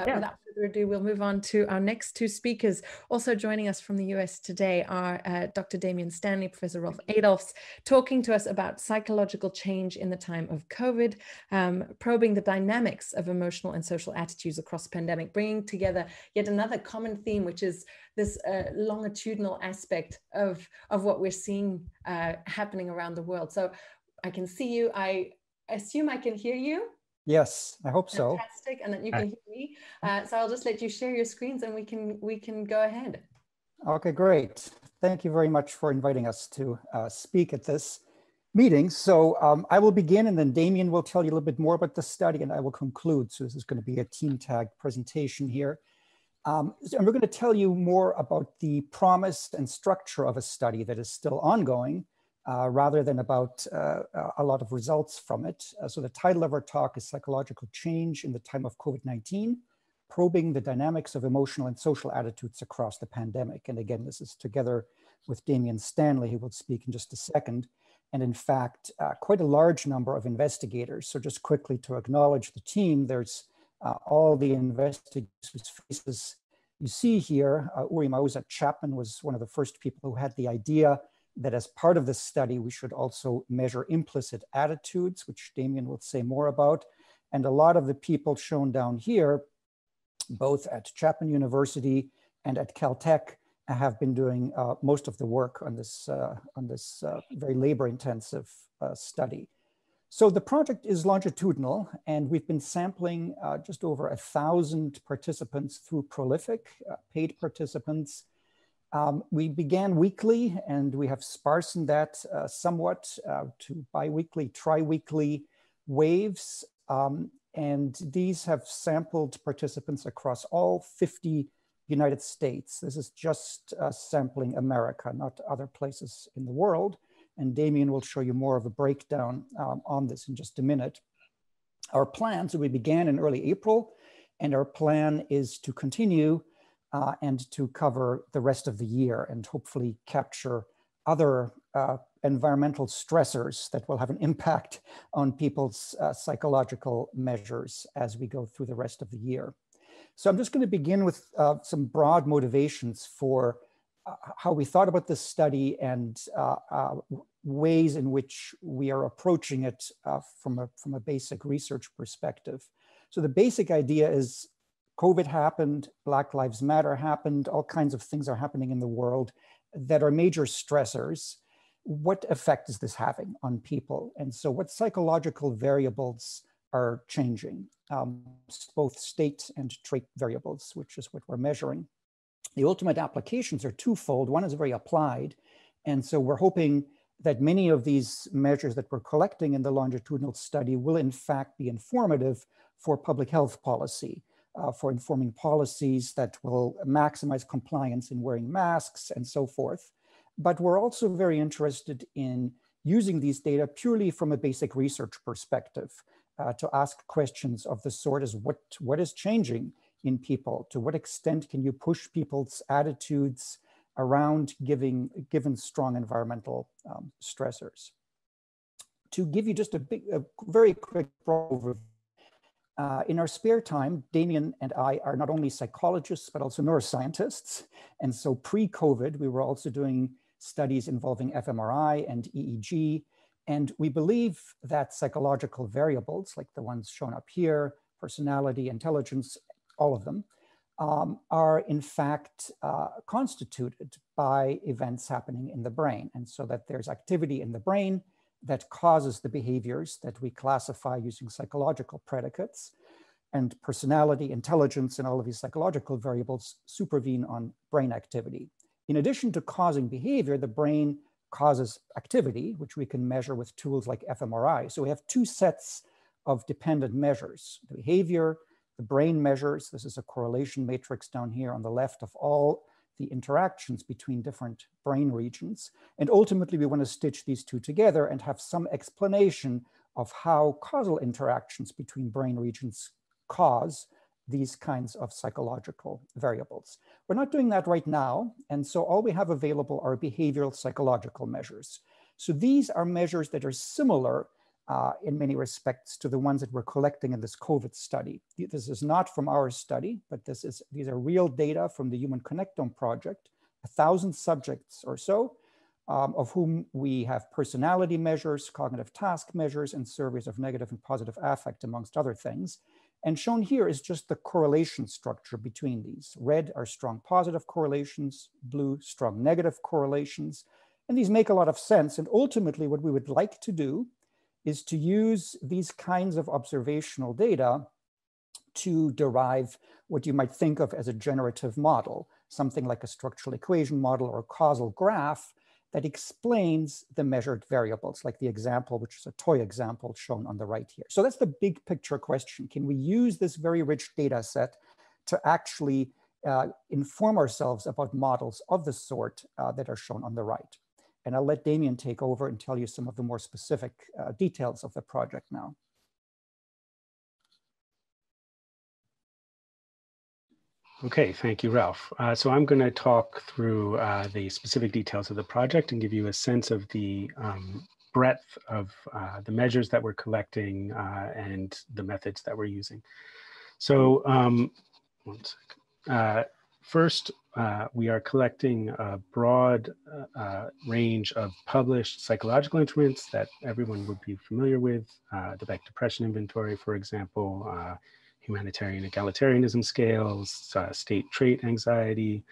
Yeah. Without further ado, we'll move on to our next two speakers. Also joining us from the US today are Dr. Damian Stanley, Professor Rolf Adolphs, talking to us about psychological change in the time of COVID, probing the dynamics of emotional and social attitudes across the pandemic, bringing together yet another common theme, which is this longitudinal aspect of what we're seeing happening around the world. So I can see you. I assume I can hear you. Yes, I hope so. Fantastic, and that you can hear me. So I'll just let you share your screens, and we can go ahead. Okay, great. Thank you very much for inviting us to speak at this meeting. So I will begin, and then Damian will tell you a little bit more about the study, and I will conclude. So this is going to be a team tag presentation here. And we're going to tell you more about the promise and structure of a study that is still ongoing, rather than about a lot of results from it. So the title of our talk is Psychological Change in the Time of COVID-19, Probing the Dynamics of Emotional and Social Attitudes Across the Pandemic. And again, this is together with Damian Stanley, who will speak in just a second. And in fact, quite a large number of investigators. So just quickly to acknowledge the team, there's all the investigators whose faces you see here. Uri Mauza Chapman was one of the first people who had the idea that as part of this study, we should also measure implicit attitudes, which Damian will say more about. And a lot of the people shown down here, both at Chapman University and at Caltech, have been doing most of the work on this very labor-intensive study. So the project is longitudinal, and we've been sampling just over 1,000 participants through Prolific, paid participants. We began weekly, and we have sparsed that somewhat to bi-weekly, tri-weekly waves. And these have sampled participants across all 50 United States. This is just sampling America, not other places in the world. And Damian will show you more of a breakdown on this in just a minute. Our plan, so we began in early April, and our plan is to continue and to cover the rest of the year and hopefully capture other environmental stressors that will have an impact on people's psychological measures as we go through the rest of the year. So I'm just going to begin with some broad motivations for how we thought about this study and ways in which we are approaching it from a basic research perspective. So the basic idea is COVID happened, Black Lives Matter happened, all kinds of things are happening in the world that are major stressors. What effect is this having on people? And so what psychological variables are changing, both state and trait variables, which is what we're measuring. The ultimate applications are twofold. One is very applied. And so we're hoping that many of these measures that we're collecting in the longitudinal study will in fact be informative for public health policy, for informing policies that will maximize compliance in wearing masks and so forth. But we're also very interested in using these data purely from a basic research perspective to ask questions of the sort as what is changing in people? To what extent can you push people's attitudes around given strong environmental stressors? To give you just a very quick overview, in our spare time, Damian and I are not only psychologists, but also neuroscientists. And so pre-COVID, we were also doing studies involving fMRI and EEG. And we believe that psychological variables, like the ones shown up here, personality, intelligence, all of them, are in fact constituted by events happening in the brain. And so that there's activity in the brain that causes the behaviors that we classify using psychological predicates, and personality, intelligence, and all of these psychological variables supervene on brain activity. In addition to causing behavior, the brain causes activity, which we can measure with tools like fMRI. So we have two sets of dependent measures: the behavior, the brain measures. This is a correlation matrix down here on the left of all the interactions between different brain regions. And ultimately, we want to stitch these two together and have some explanation of how causal interactions between brain regions cause these kinds of psychological variables. We're not doing that right now. And so all we have available are behavioral psychological measures. So these are measures that are similar in many respects to the ones that we're collecting in this COVID study. This is not from our study, but these are real data from the Human Connectome Project, 1,000 subjects or so, of whom we have personality measures, cognitive task measures, and surveys of negative and positive affect, amongst other things. And shown here is just the correlation structure between these. Red are strong positive correlations, blue, strong negative correlations. And these make a lot of sense. And ultimately, what we would like to do is to use these kinds of observational data to derive what you might think of as a generative model, something like a structural equation model or a causal graph that explains the measured variables, like the example, which is a toy example shown on the right here. So that's the big picture question. Can we use this very rich data set to actually inform ourselves about models of the sort that are shown on the right? And I'll let Damian take over and tell you some of the more specific details of the project now. Okay, thank you, Ralph. So I'm going to talk through the specific details of the project and give you a sense of the breadth of the measures that we're collecting and the methods that we're using. So one second. First, we are collecting a broad range of published psychological instruments that everyone would be familiar with, the Beck Depression Inventory, for example, humanitarian egalitarianism scales, state trait anxiety,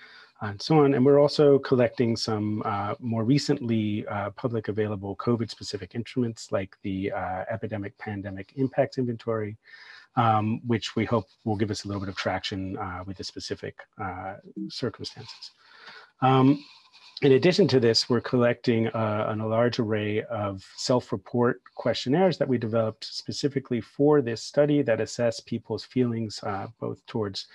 and so on. And we're also collecting some more recently public available COVID-specific instruments like the Epidemic Pandemic Impacts Inventory, which we hope will give us a little bit of traction with the specific circumstances. In addition to this, we're collecting a large array of self-report questionnaires that we developed specifically for this study that assess people's feelings both towards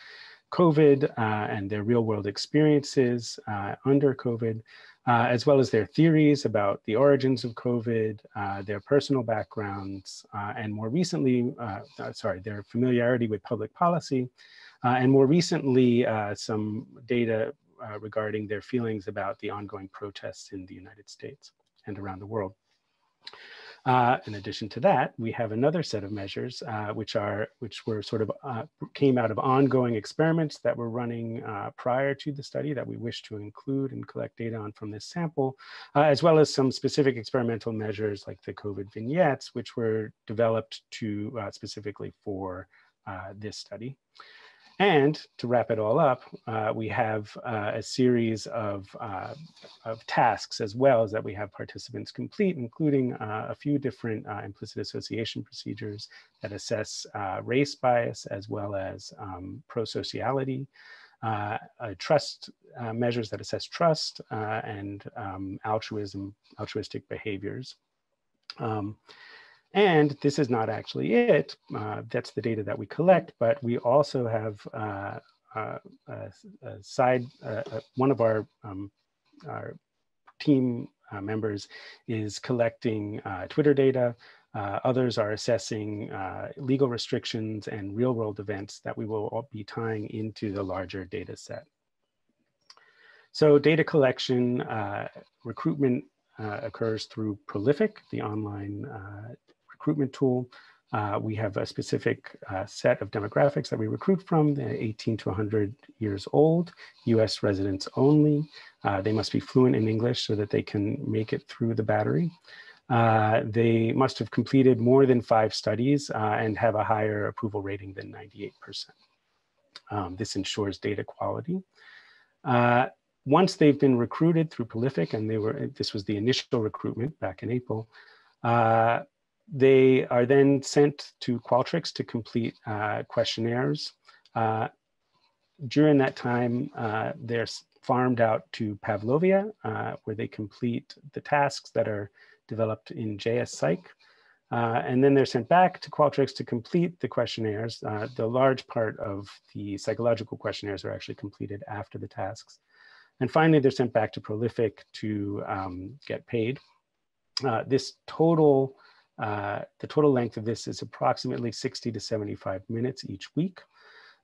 COVID and their real-world experiences under COVID, as well as their theories about the origins of COVID, their personal backgrounds, and more recently, their familiarity with public policy, and more recently, some data regarding their feelings about the ongoing protests in the United States and around the world. In addition to that, we have another set of measures which were sort of came out of ongoing experiments that were running prior to the study that we wish to include and collect data on from this sample, as well as some specific experimental measures like the COVID vignettes, which were developed to specifically for this study. And to wrap it all up, we have a series of tasks as well as that we have participants complete, including a few different implicit association procedures that assess race bias as well as prosociality, trust measures that assess trust and altruistic behaviors. And this is not actually it. That's the data that we collect, but we also have one of our team members is collecting Twitter data. Others are assessing legal restrictions and real world events that we will all be tying into the larger data set. So data collection, recruitment occurs through Prolific, the online recruitment tool. We have a specific set of demographics that we recruit from, 18 to 100 years old, US residents only. They must be fluent in English so that they can make it through the battery. They must have completed more than 5 studies and have a higher approval rating than 98%. This ensures data quality. Once they've been recruited through Prolific, and this was the initial recruitment back in April, they are then sent to Qualtrics to complete questionnaires. During that time, they're farmed out to Pavlovia, where they complete the tasks that are developed in JS Psych. And then they're sent back to Qualtrics to complete the questionnaires. The large part of the psychological questionnaires are actually completed after the tasks. And finally, they're sent back to Prolific to get paid. The total length of this is approximately 60 to 75 minutes each week.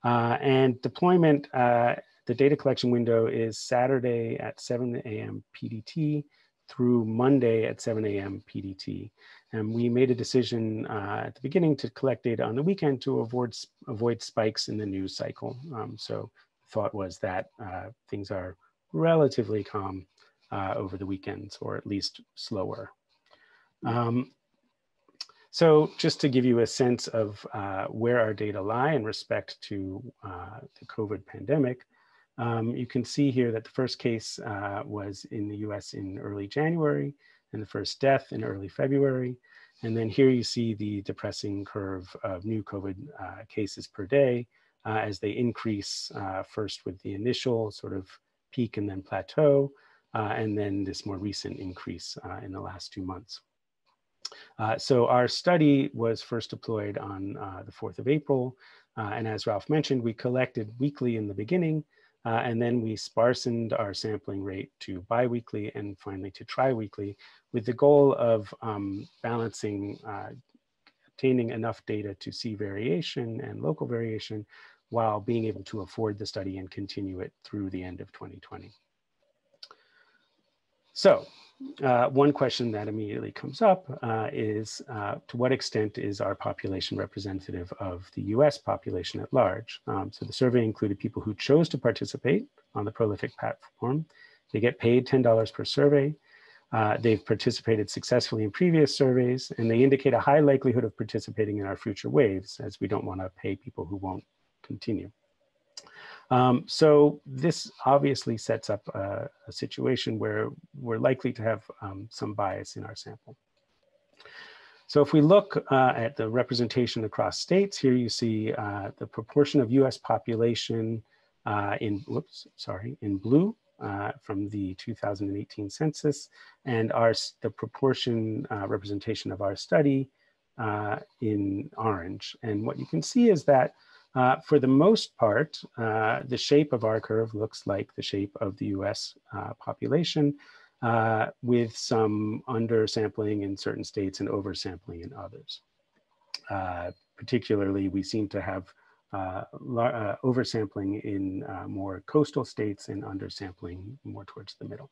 And deployment, the data collection window is Saturday at 7 a.m. PDT through Monday at 7 a.m. PDT. And we made a decision at the beginning to collect data on the weekend to avoid spikes in the news cycle. So the thought was that things are relatively calm over the weekends, or at least slower. So just to give you a sense of where our data lie in respect to the COVID pandemic, you can see here that the first case was in the US in early January, and the first death in early February. And then here you see the depressing curve of new COVID cases per day as they increase, first with the initial sort of peak and then plateau, and then this more recent increase in the last 2 months. So our study was first deployed on the 4th of April. And as Ralph mentioned, we collected weekly in the beginning, and then we sparsened our sampling rate to biweekly and finally to tri-weekly, with the goal of balancing, obtaining enough data to see variation and local variation while being able to afford the study and continue it through the end of 2020. So one question that immediately comes up is to what extent is our population representative of the US population at large? So the survey included people who chose to participate on the Prolific platform. They get paid $10 per survey. They've participated successfully in previous surveys, and they indicate a high likelihood of participating in our future waves, as we don't want to pay people who won't continue. So this obviously sets up a situation where we're likely to have some bias in our sample. So if we look at the representation across states, here you see the proportion of US population in blue from the 2018 census, and the proportion representation of our study in orange. And what you can see is that for the most part, the shape of our curve looks like the shape of the US population, with some undersampling in certain states and oversampling in others. Particularly, we seem to have oversampling in more coastal states and undersampling more towards the middle.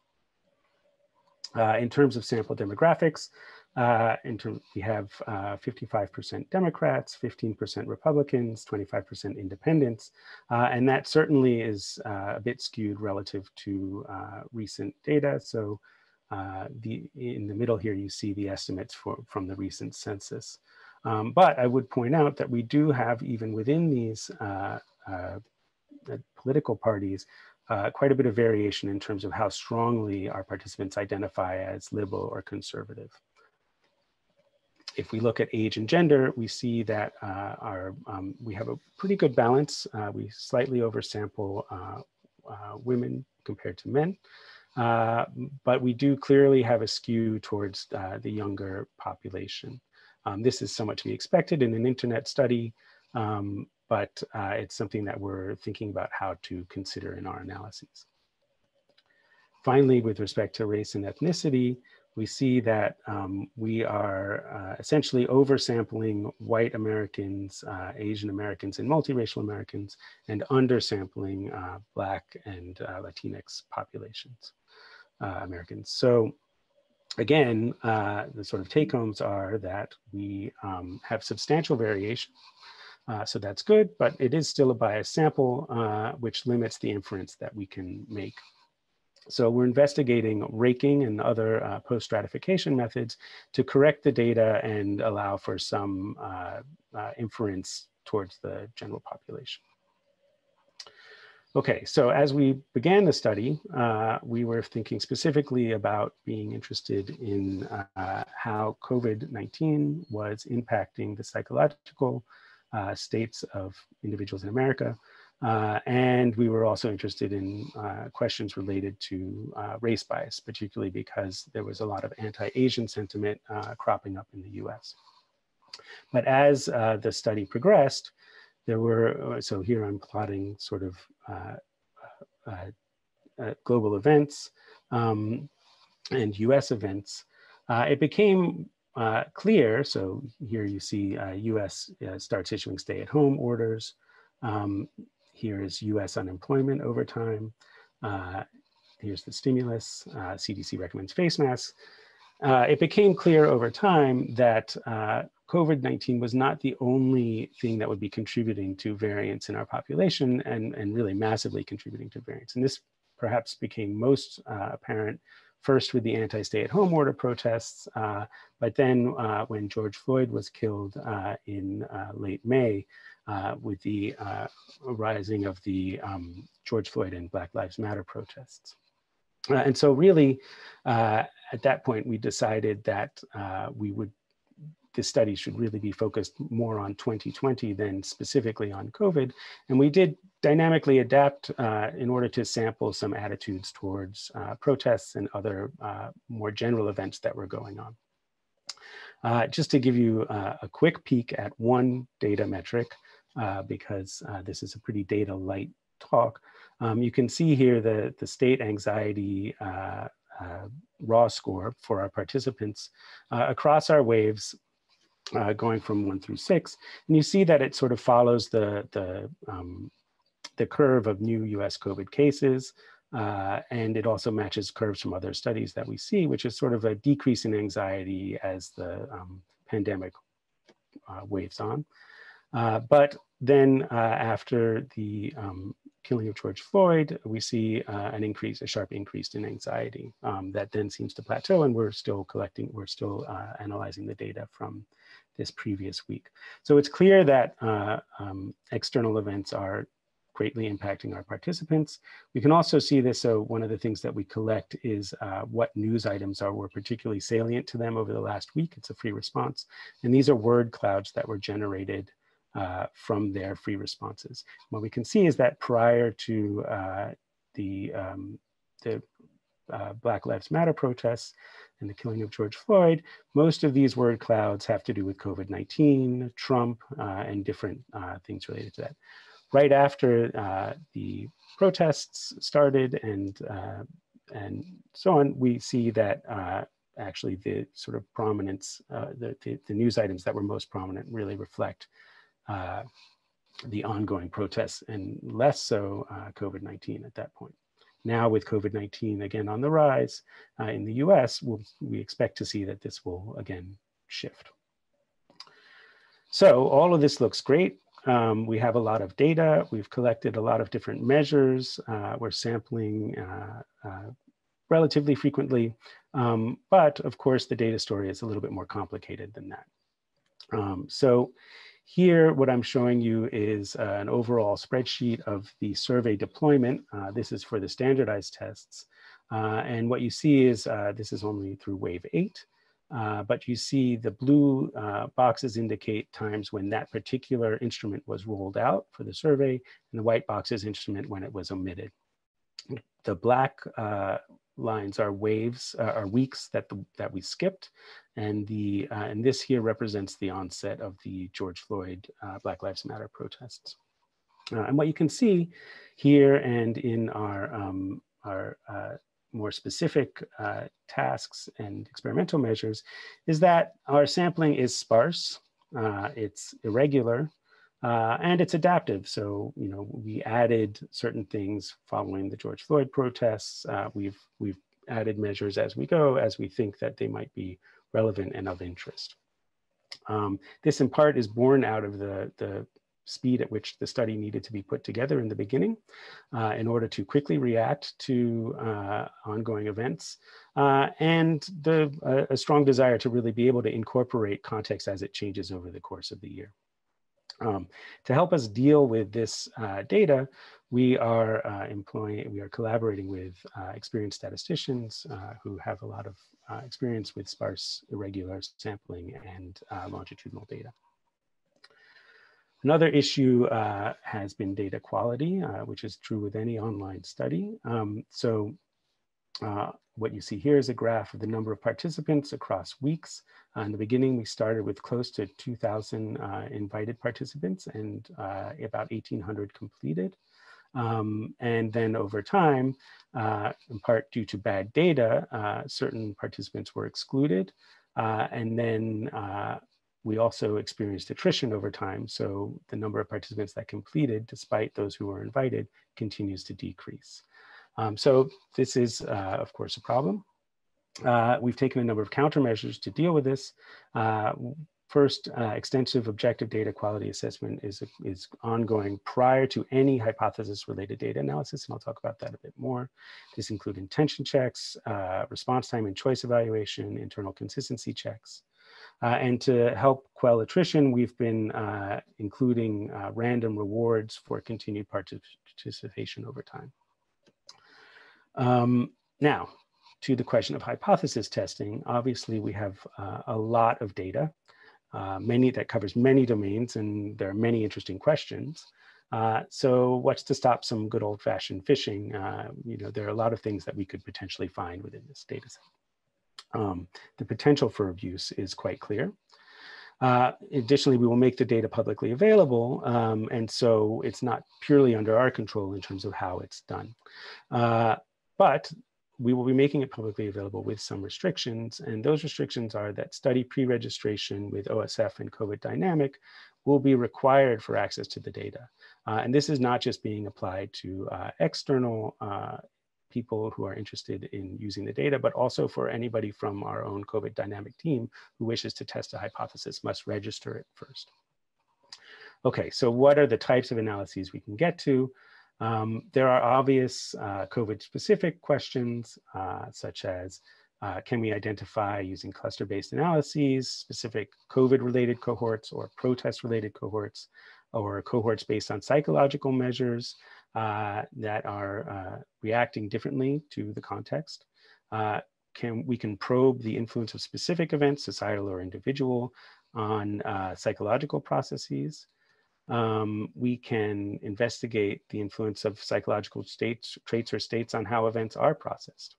In terms of sample demographics, we have 55% Democrats, 15% Republicans, 25% independents, and that certainly is a bit skewed relative to recent data. So in the middle here, you see the estimates from the recent census. But I would point out that we do have, even within these political parties, quite a bit of variation in terms of how strongly our participants identify as liberal or conservative. If we look at age and gender, we see that we have a pretty good balance. We slightly oversample women compared to men, but we do clearly have a skew towards the younger population. This is somewhat to be expected in an internet study, but it's something that we're thinking about how to consider in our analyses. Finally, with respect to race and ethnicity, we see that we are essentially oversampling white Americans, Asian Americans, and multiracial Americans, and undersampling Black and Latinx populations, Americans. So again, the sort of take-homes are that we have substantial variation. So that's good, but it is still a biased sample, which limits the inference that we can make. So we're investigating raking and other post-stratification methods to correct the data and allow for some inference towards the general population. Okay, so as we began the study, we were thinking specifically about being interested in how COVID-19 was impacting the psychological states of individuals in America. And we were also interested in questions related to race bias, particularly because there was a lot of anti-Asian sentiment cropping up in the US. But as the study progressed, there were, so here I'm plotting sort of global events and US events. It became clear, so here you see US starts issuing stay-at-home orders. Here is US unemployment over time. here's the stimulus. CDC recommends face masks. It became clear over time that COVID-19 was not the only thing that would be contributing to variants in our population and really massively contributing to variants. And this perhaps became most apparent first with the anti-stay-at-home order protests, but then when George Floyd was killed in late May with the rising of the George Floyd and Black Lives Matter protests. And so really, at that point, we decided that this study should really be focused more on 2020 than specifically on COVID. And we did dynamically adapt in order to sample some attitudes towards protests and other more general events that were going on. Just to give you a quick peek at one data metric, because this is a pretty data light talk, you can see here the state anxiety raw score for our participants across our waves going from 1 through 6. And you see that it sort of follows the curve of new US COVID cases. And it also matches curves from other studies that we see, which is sort of a decrease in anxiety as the pandemic waves on. But then after the killing of George Floyd, we see a sharp increase in anxiety that then seems to plateau, and we're still analyzing the data from this previous week. So it's clear that external events are greatly impacting our participants. We can also see this, so one of the things that we collect is what news items were particularly salient to them over the last week. It's a free response. And these are word clouds that were generated from their free responses. What we can see is that prior to the Black Lives Matter protests and the killing of George Floyd, most of these word clouds have to do with COVID-19, Trump, and different things related to that. Right after the protests started and so on, we see that actually the sort of prominence, the news items that were most prominent really reflect the ongoing protests and less so COVID-19 at that point. Now with COVID-19 again on the rise in the US, we expect to see that this will again shift. So all of this looks great. We have a lot of data. We've collected a lot of different measures. We're sampling relatively frequently, but of course the data story is a little bit more complicated than that. So here, what I'm showing you is an overall spreadsheet of the survey deployment. This is for the standardized tests. And what you see is this is only through wave 8. But you see the blue boxes indicate times when that particular instrument was rolled out for the survey, and the white boxes instrument when it was omitted. The black lines are waves, are weeks that we skipped, and this here represents the onset of the George Floyd Black Lives Matter protests. And what you can see here and in our more specific tasks and experimental measures is that our sampling is sparse, it's irregular, and it's adaptive. So, you know, we added certain things following the George Floyd protests. We've added measures as we go, as we think that they might be relevant and of interest. This in part is born out of the speed at which the study needed to be put together in the beginning in order to quickly react to ongoing events and a strong desire to really be able to incorporate context as it changes over the course of the year. To help us deal with this data, we are collaborating with experienced statisticians who have a lot of experience with sparse, irregular sampling and longitudinal data. Another issue has been data quality, which is true with any online study. What you see here is a graph of the number of participants across weeks. In the beginning, we started with close to 2,000 invited participants and about 1,800 completed. And then over time, in part due to bad data, certain participants were excluded. And then we also experienced attrition over time. So the number of participants that completed, despite those who were invited, continues to decrease. So this is, of course, a problem. We've taken a number of countermeasures to deal with this. First, extensive objective data quality assessment is ongoing prior to any hypothesis-related data analysis, and I'll talk about that a bit more. This includes intention checks, response time and choice evaluation, internal consistency checks. And to help quell attrition, we've been including random rewards for continued participation over time. Now, to the question of hypothesis testing, obviously we have a lot of data, that covers many domains, and there are many interesting questions. So what's to stop some good old-fashioned fishing? There are a lot of things that we could potentially find within this data set. The potential for abuse is quite clear. Additionally, we will make the data publicly available, and so it's not purely under our control in terms of how it's done. But we will be making it publicly available with some restrictions, and those restrictions are that study pre-registration with OSF and COVID dynamic will be required for access to the data. And this is not just being applied to external people who are interested in using the data, but also for anybody from our own COVID dynamic team who wishes to test a hypothesis must register it first. Okay, so what are the types of analyses we can get to? There are obvious COVID-specific questions, such as, can we identify using cluster-based analyses, specific COVID-related cohorts or protest-related cohorts, or cohorts based on psychological measures that are reacting differently to the context? We can probe the influence of specific events, societal or individual, on psychological processes. We can investigate the influence of psychological traits or states on how events are processed.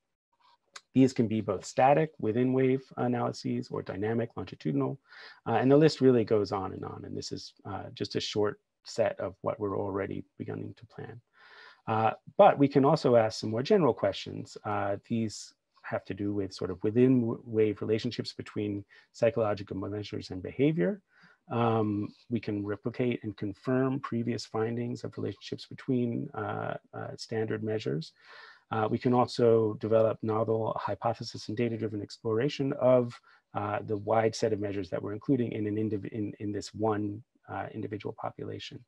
These can be both static within wave analyses or dynamic longitudinal, and the list really goes on, and this is just a short set of what we're already beginning to plan. But we can also ask some more general questions. These have to do with sort of within wave relationships between psychological measures and behavior. We can replicate and confirm previous findings of relationships between standard measures. We can also develop novel hypothesis and data-driven exploration of the wide set of measures that we're including in this one individual population.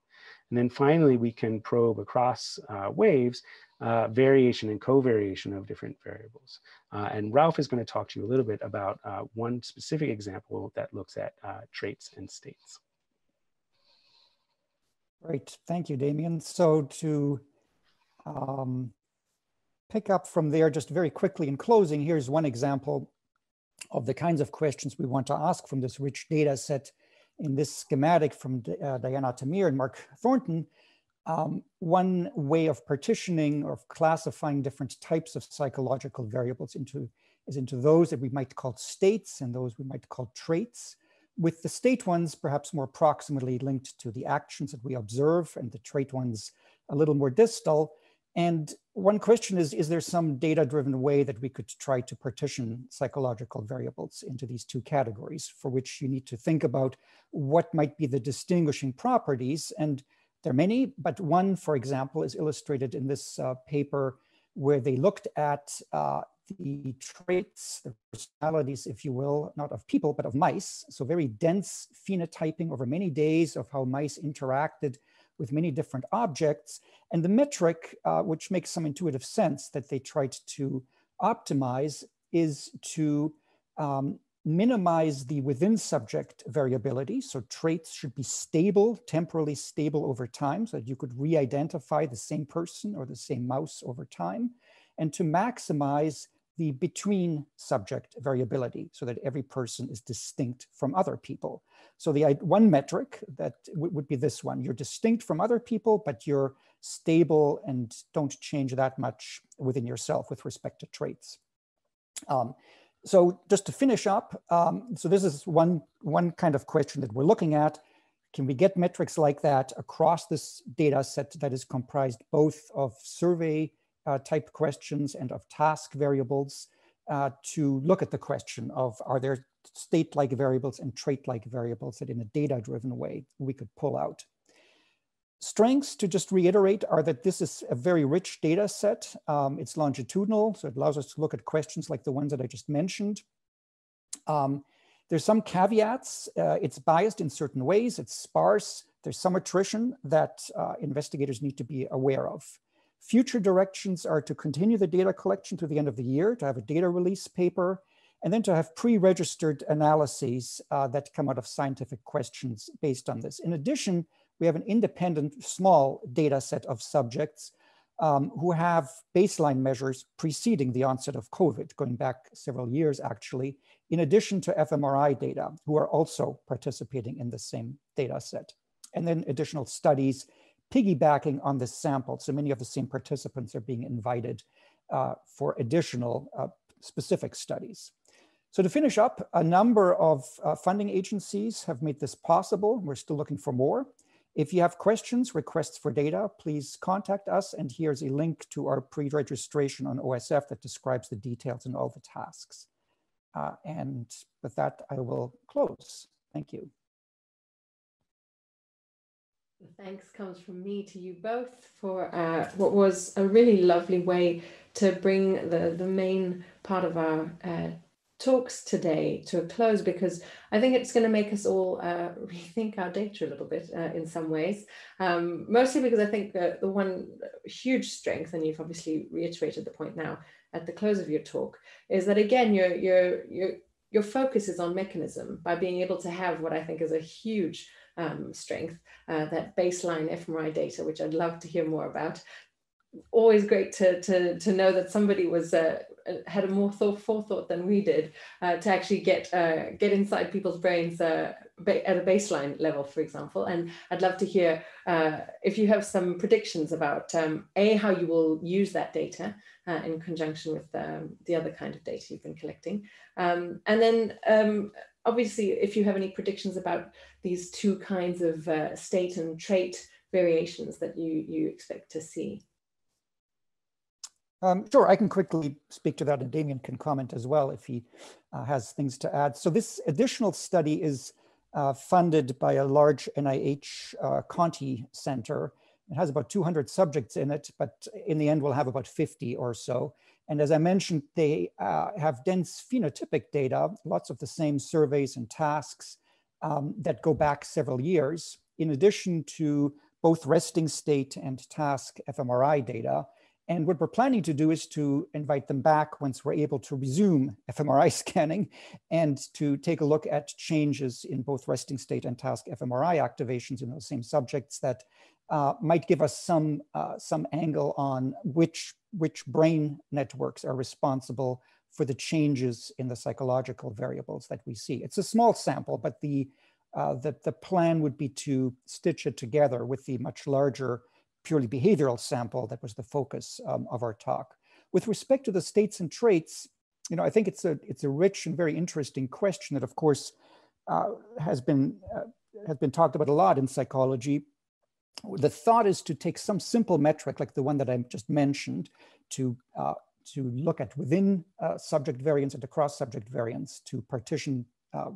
And then finally, we can probe across waves variation and covariation of different variables. And Ralph is going to talk to you a little bit about one specific example that looks at traits and states. Great, thank you, Damian. So to pick up from there just very quickly in closing, here's one example of the kinds of questions we want to ask from this rich data set in this schematic from Diana Tamir and Mark Thornton. One way of partitioning or of classifying different types of psychological variables into those that we might call states and those we might call traits, with the state ones perhaps more proximately linked to the actions that we observe and the trait ones a little more distal. And one question is there some data-driven way that we could try to partition psychological variables into these two categories, for which you need to think about what might be the distinguishing properties? And there are many, but one, for example, is illustrated in this paper where they looked at the traits, the personalities, if you will, not of people, but of mice. So very dense phenotyping over many days of how mice interacted with many different objects. And the metric, which makes some intuitive sense that they tried to optimize, is to minimize the within subject variability. So traits should be stable, temporally stable over time, so that you could re-identify the same person or the same mouse over time, and to maximize the between subject variability so that every person is distinct from other people. So the one metric that would be this one: you're distinct from other people, but you're stable and don't change that much within yourself with respect to traits. So just to finish up, so this is one kind of question that we're looking at. Can we get metrics like that across this data set that is comprised both of survey type questions and of task variables to look at the question of, are there state-like variables and trait-like variables that in a data-driven way we could pull out? Strengths, to just reiterate, are that this is a very rich data set. It's longitudinal, so it allows us to look at questions like the ones that I just mentioned. There's some caveats. It's biased in certain ways. It's sparse. There's some attrition that investigators need to be aware of. Future directions are to continue the data collection to the end of the year, to have a data release paper, and then to have pre-registered analyses that come out of scientific questions based on this. In addition, we have an independent small data set of subjects who have baseline measures preceding the onset of COVID, going back several years actually, in addition to fMRI data, who are also participating in the same data set. And then additional studies piggybacking on this sample. So many of the same participants are being invited for additional specific studies. So to finish up, a number of funding agencies have made this possible. We're still looking for more. If you have questions, requests for data, please contact us. And here's a link to our pre-registration on OSF that describes the details and all the tasks. And with that, I will close. Thank you. The thanks comes from me to you both for what was a really lovely way to bring the main part of our talks today to a close, because I think it's going to make us all rethink our data a little bit in some ways, mostly because I think the one huge strength, and you've obviously reiterated the point now at the close of your talk, is that again your focus is on mechanism by being able to have what I think is a huge strength, that baseline fMRI data, which I'd love to hear more about. Always great to know that somebody was had a more forethought than we did to actually get inside people's brains at a baseline level, for example. And I'd love to hear if you have some predictions about how you will use that data in conjunction with the other kind of data you've been collecting, and then obviously if you have any predictions about these two kinds of state and trait variations that you expect to see. Sure, I can quickly speak to that, and Damian can comment as well if he has things to add. So this additional study is funded by a large NIH Conti Center. It has about 200 subjects in it, but in the end we'll have about 50 or so. And as I mentioned, they have dense phenotypic data, lots of the same surveys and tasks that go back several years, in addition to both resting state and task fMRI data. And what we're planning to do is to invite them back once we're able to resume fMRI scanning and to take a look at changes in both resting state and task fMRI activations in those same subjects that might give us some angle on which brain networks are responsible for the changes in the psychological variables that we see. It's a small sample, but the plan would be to stitch it together with the much larger purely behavioral sample that was the focus of our talk. With respect to the states and traits, I think it's a rich and very interesting question that, of course, has been talked about a lot in psychology. The thought is to take some simple metric like the one that I just mentioned to look at within subject variance and across subject variance to partition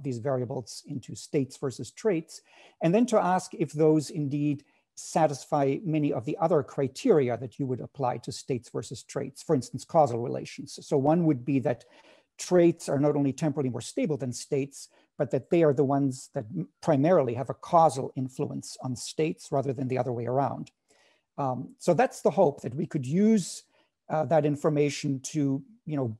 these variables into states versus traits, and then to ask if those indeed satisfy many of the other criteria that you would apply to states versus traits, for instance, causal relations. So one would be that traits are not only temporally more stable than states, but that they are the ones that primarily have a causal influence on states rather than the other way around. So that's the hope, that we could use that information to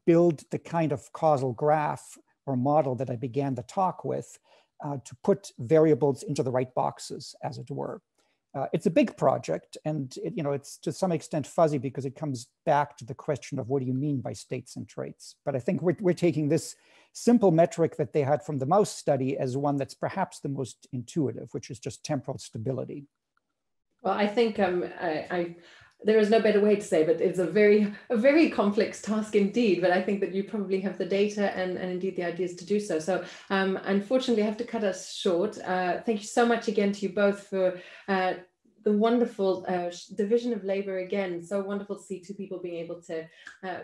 build the kind of causal graph or model that I began the talk with, to put variables into the right boxes, as it were. It's a big project, and it's to some extent fuzzy because it comes back to the question of what do you mean by states and traits. But I think we're taking this simple metric that they had from the mouse study as one that's perhaps the most intuitive, which is just temporal stability. Well, I think there is no better way to say, but it's a very complex task indeed. But I think that you probably have the data and indeed the ideas to do so. So unfortunately, I have to cut us short. Thank you so much again to you both for the wonderful division of labor again. So wonderful to see two people being able to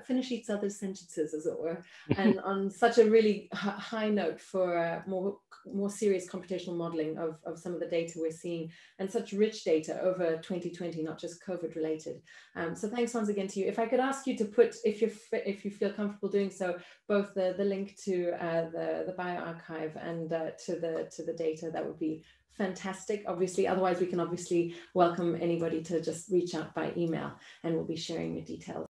finish each other's sentences, as it were, and on such a really high note for more serious computational modeling of some of the data we're seeing, and such rich data over 2020, not just COVID related. So thanks once again to you. If I could ask you to put, if you feel comfortable doing so, both the link to the bioarchive and to the data, that would be fantastic. Obviously, otherwise we can obviously welcome anybody to just reach out by email, and we'll be sharing the details.